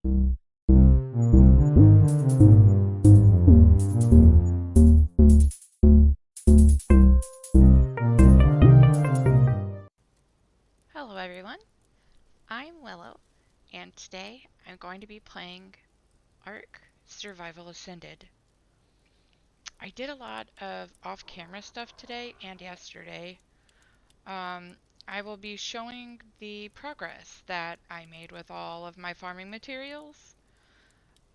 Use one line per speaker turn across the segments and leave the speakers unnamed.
Hello everyone, I'm Willow, and today I'm going to be playing Ark Survival Ascended. I did a lot of off-camera stuff today and yesterday. Um, I will be showing the progress that I made with all of my farming materials.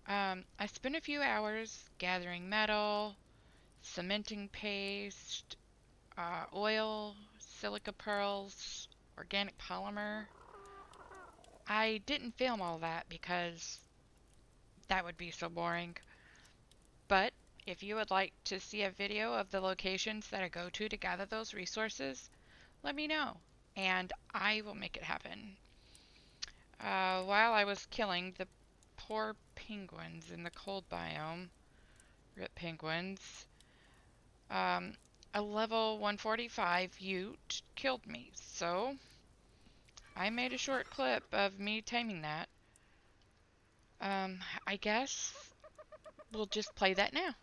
I spent a few hours gathering metal, cementing paste, oil, silica pearls, organic polymer. I didn't film all that because that would be so boring. But if you would like to see a video of the locations that I go to gather those resources, let me know, and I will make it happen. While I was killing the poor penguins in the cold biome, rip penguins, um, a level 145 Ute killed me, so I made a short clip of me taming that. I guess we'll just play that now.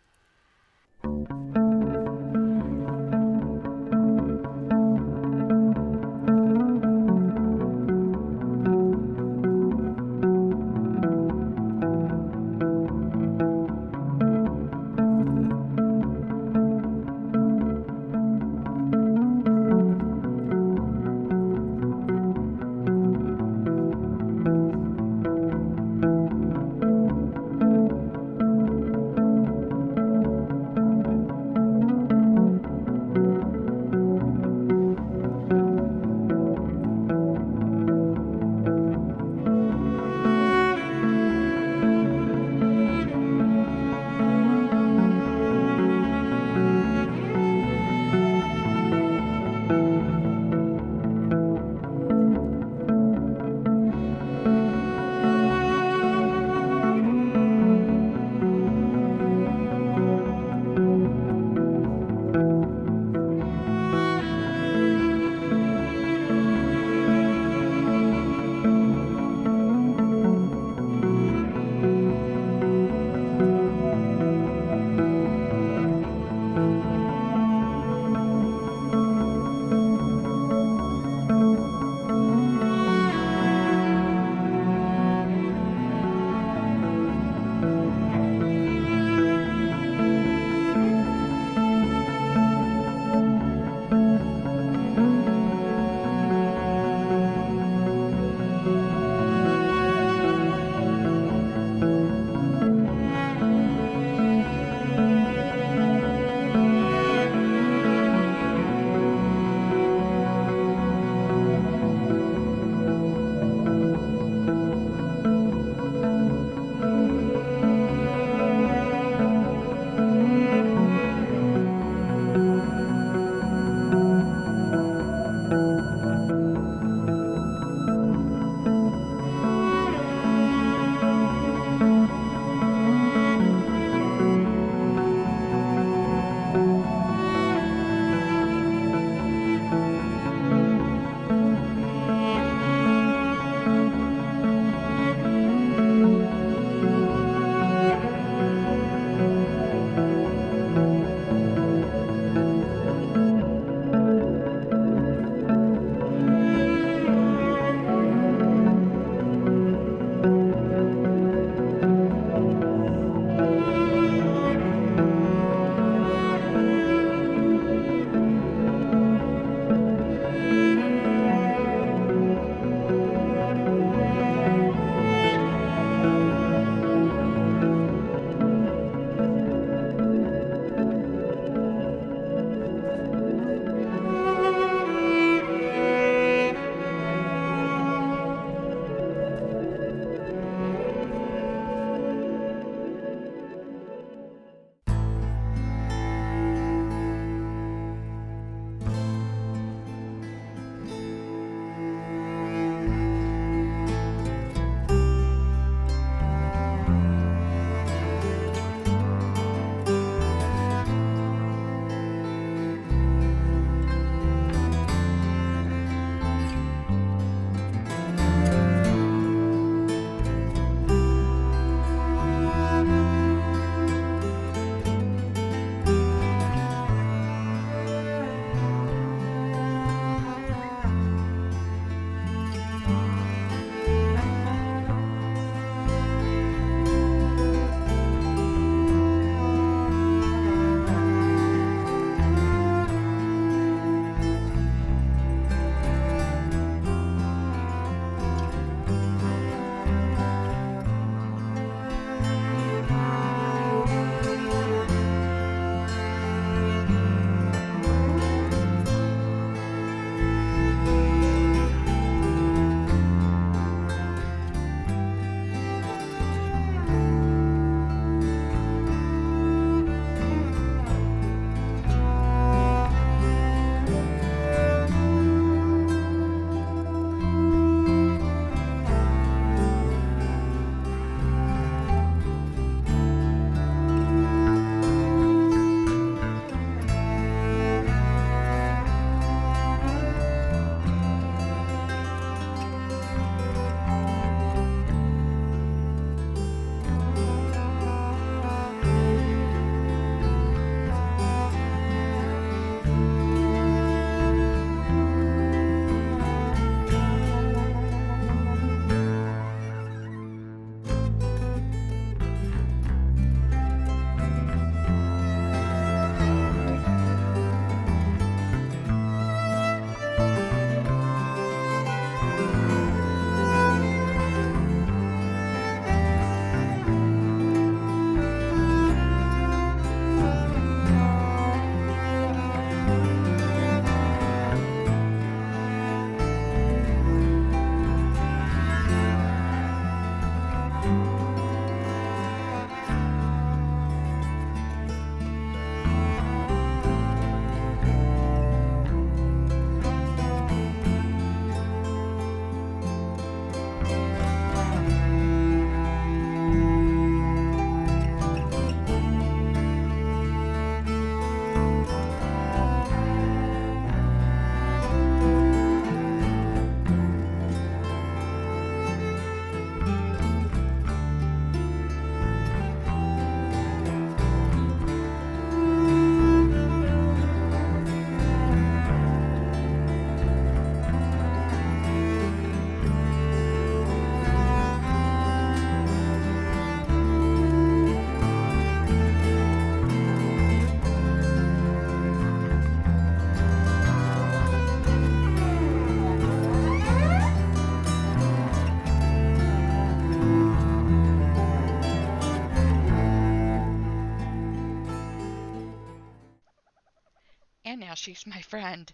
now she's my friend.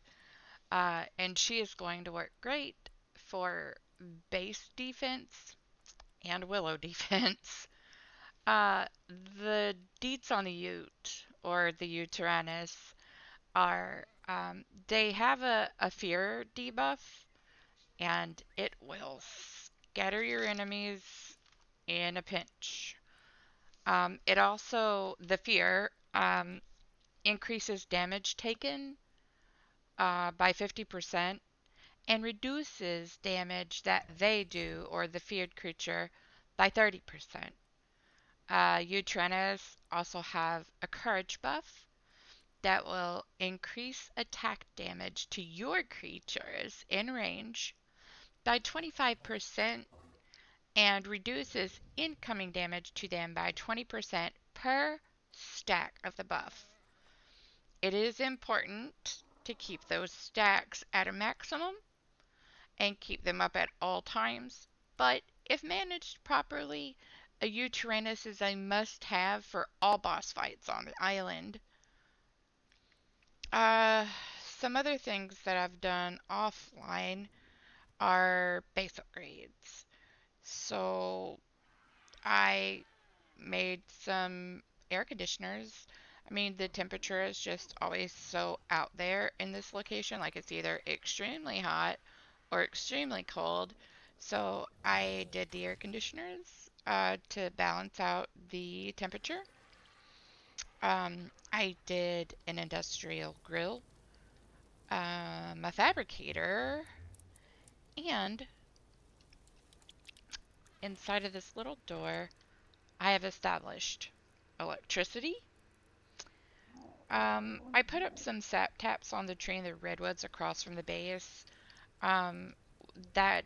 And she is going to work great for base defense and willow defense. Uh, the deets on the Ute, or the Yutyrannus, are they have a fear debuff, and it will scatter your enemies in a pinch. It also, the fear, increases damage taken by 50% and reduces damage that they do, or the feared creature, by 30%. Yutyrannus also have a courage buff that will increase attack damage to your creatures in range by 25% and reduces incoming damage to them by 20% per stack of the buff. It is important to keep those stacks at a maximum and keep them up at all times, but if managed properly, a Yutyrannus is a must-have for all boss fights on the island. Uh, some other things that I've done offline are base upgrades. So I made some air conditioners. I mean, the temperature is just always so out there in this location. Like, it's either extremely hot or extremely cold. So I did the air conditioners to balance out the temperature. I did an industrial grill, a fabricator, and inside of this little door, I have established electricity. I put up some sap taps on the tree in the redwoods across from the base. Um, that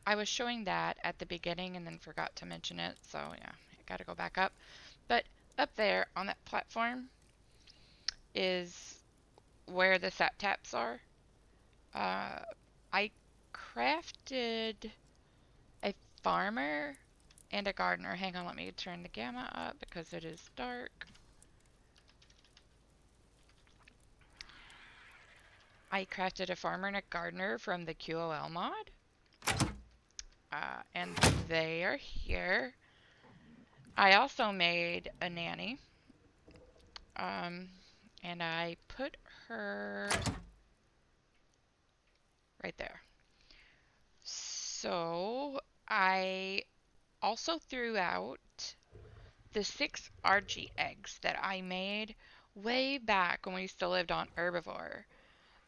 I was showing that at the beginning and then forgot to mention it, so yeah, I gotta go back up. But up there on that platform is where the sap taps are. Uh, I crafted a farmer and a gardener. Hang on, let me turn the gamma up because it is dark. I crafted a farmer and a gardener from the QOL mod. And they are here. I also made a nanny. And I put her right there. So I also threw out the 6 RG eggs that I made way back when we still lived on Herbivore.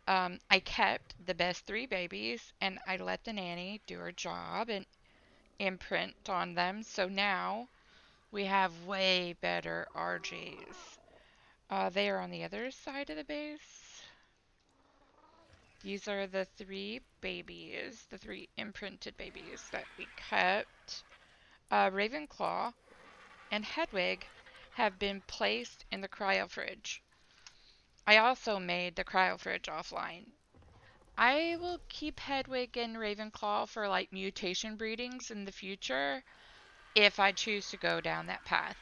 I kept the best 3 babies and I let the nanny do her job and imprint on them. So now we have way better RGs. They are on the other side of the base. These are the 3 babies, the 3 imprinted babies that we kept. Ravenclaw and Hedwig have been placed in the cryo fridge. I also made the cryo fridge offline. I will keep Hedwig and Ravenclaw for like mutation breedings in the future if I choose to go down that path.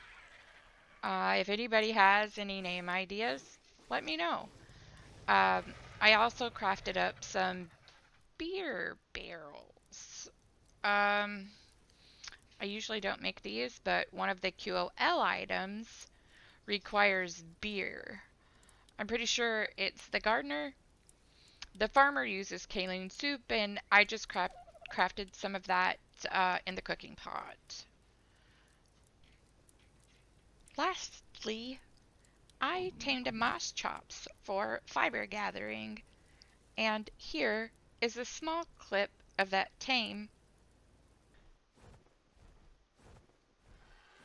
If anybody has any name ideas, let me know. I also crafted up some beer barrels. I usually don't make these, but one of the QOL items requires beer. I'm pretty sure it's the gardener. The farmer uses kaolin soup, and I just crafted some of that in the cooking pot. Lastly, I tamed a moss chops for fiber gathering, and here is a small clip of that tame.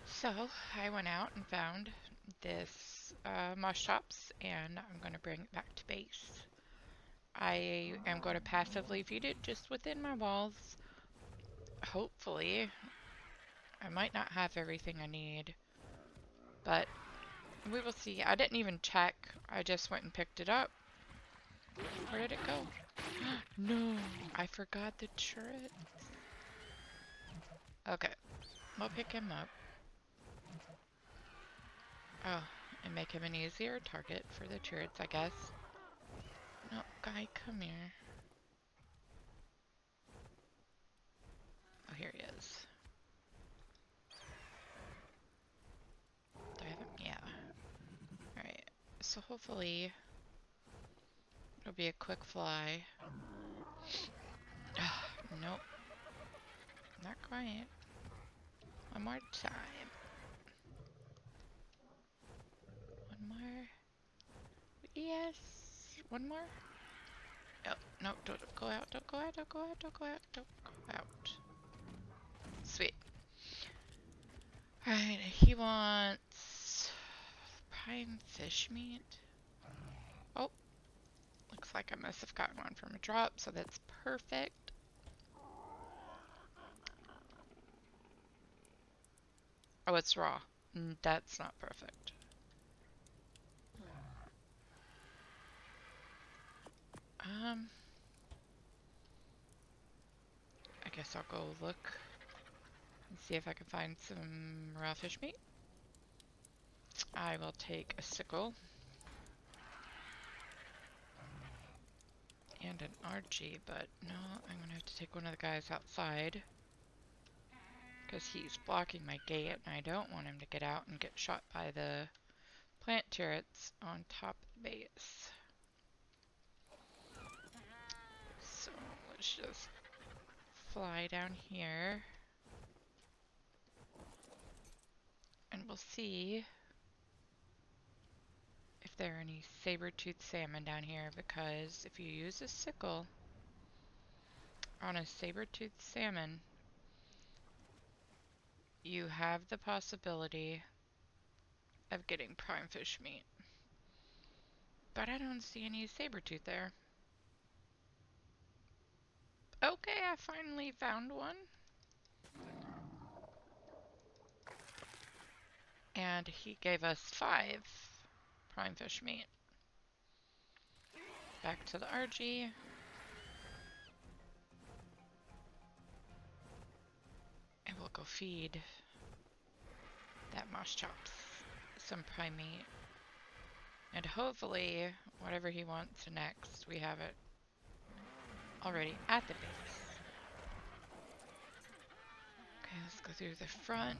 So I went out and found this moss chops, and I'm going to bring it back to base. I am going to passively feed it just within my walls. Hopefully, I might not have everything I need, but we will see. I didn't even check. I just went and picked it up. Where did it go? No, I forgot the turret. Okay, we'll pick him up. Oh, and make him an easier target for the turrets, I guess. No, guy, come here. Oh, here he is. Do I have him? Yeah. Alright. So hopefully it'll be a quick fly. Nope. Not quite. One more time. One more. Yes. One more. Oh, no, don't go out, don't go out, don't go out, don't go out, don't go out. Sweet. Alright, he wants prime fish meat. Oh, looks like I must have gotten one from a drop, so that's perfect. Oh, it's raw. That's not perfect. I guess I'll go look and see if I can find some raw fish meat. I will take a sickle and an RG, but no, I'm gonna have to take one of the guys outside because he's blocking my gate and I don't want him to get out and get shot by the plant turrets on top of the base. So let's just fly down here and we'll see if there are any saber-toothed salmon down here, because if you use a sickle on a saber-toothed salmon, you have the possibility of getting prime fish meat. But I don't see any saber-tooth there. Okay, I finally found one. And he gave us 5 prime fish meat. Back to the RG. And we'll go feed that moss chops some prime meat. And hopefully, whatever he wants next, we have it already at the base. Okay, let's go through the front.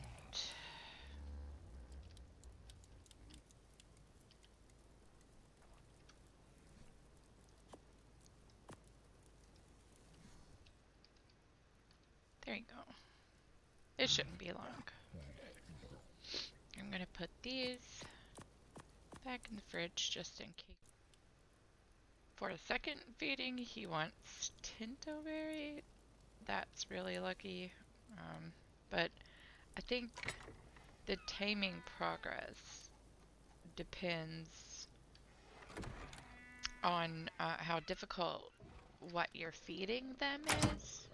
There you go. It shouldn't be long. I'm gonna put these back in the fridge just in case. For a second feeding, he wants tinto berry. That's really lucky. But I think the taming progress depends on how difficult what you're feeding them is.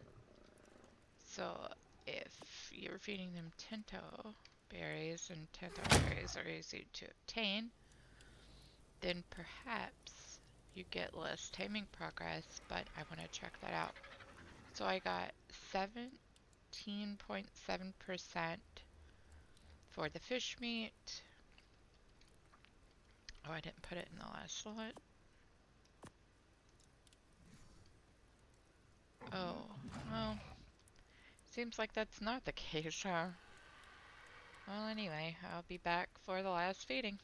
So if you're feeding them tinto berries, and tinto berries are easy to obtain, then perhaps you get less taming progress, but I want to check that out. So I got 17.7% for the fish meat. Oh, I didn't put it in the last slot. Oh, well, seems like that's not the case, huh? Well, anyway, I'll be back for the last feeding.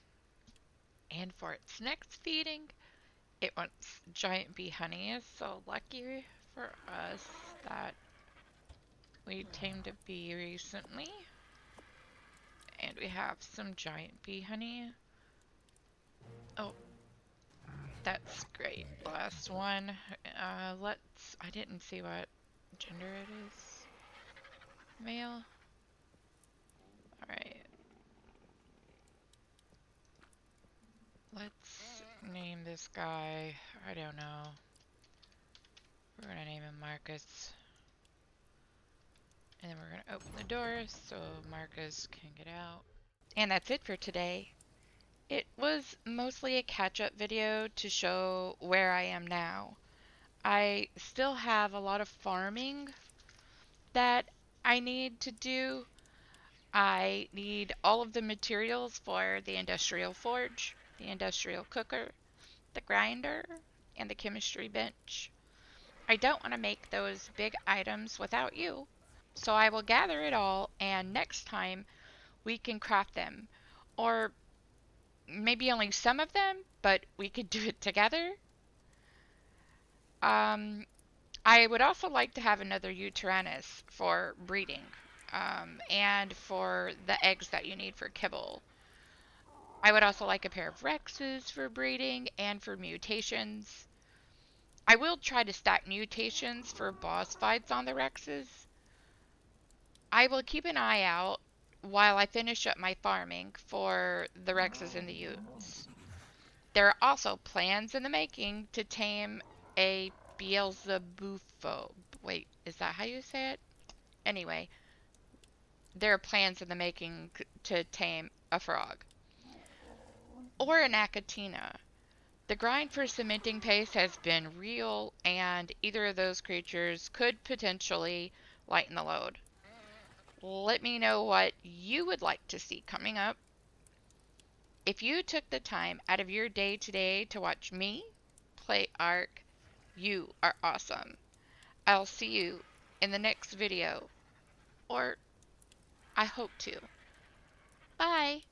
And for its next feeding, it wants giant bee honey. So lucky for us that we tamed a bee recently. And we have some giant bee honey. Oh, that's great. Last one. I didn't see what gender it is. Male. Alright. Let's name this guy, I don't know. We're gonna name him Marcus. And then we're gonna open the door so Marcus can get out. And that's it for today. It was mostly a catch-up video to show where I am now. I still have a lot of farming that I need to do. I need all of the materials for the industrial forge, the industrial cooker, the grinder, and the chemistry bench. I don't want to make those big items without you. So I will gather it all, and next time we can craft them. Or maybe only some of them, but we could do it together. Um, I would also like to have another Yutyrannus for breeding, and for the eggs that you need for kibble. I would also like a pair of Rexes for breeding and for mutations. I will try to stack mutations for boss fights on the Rexes. I will keep an eye out while I finish up my farming for the Rexes and the Utes. There are also plans in the making to tame a Beelzebufo. Wait, is that how you say it? Anyway, there are plans in the making to tame a frog. Or an Achatina. The grind for cementing paste has been real, and either of those creatures could potentially lighten the load. Let me know what you would like to see coming up. If you took the time out of your day today to watch me play Ark, you are awesome. I'll see you in the next video, or I hope to. Bye!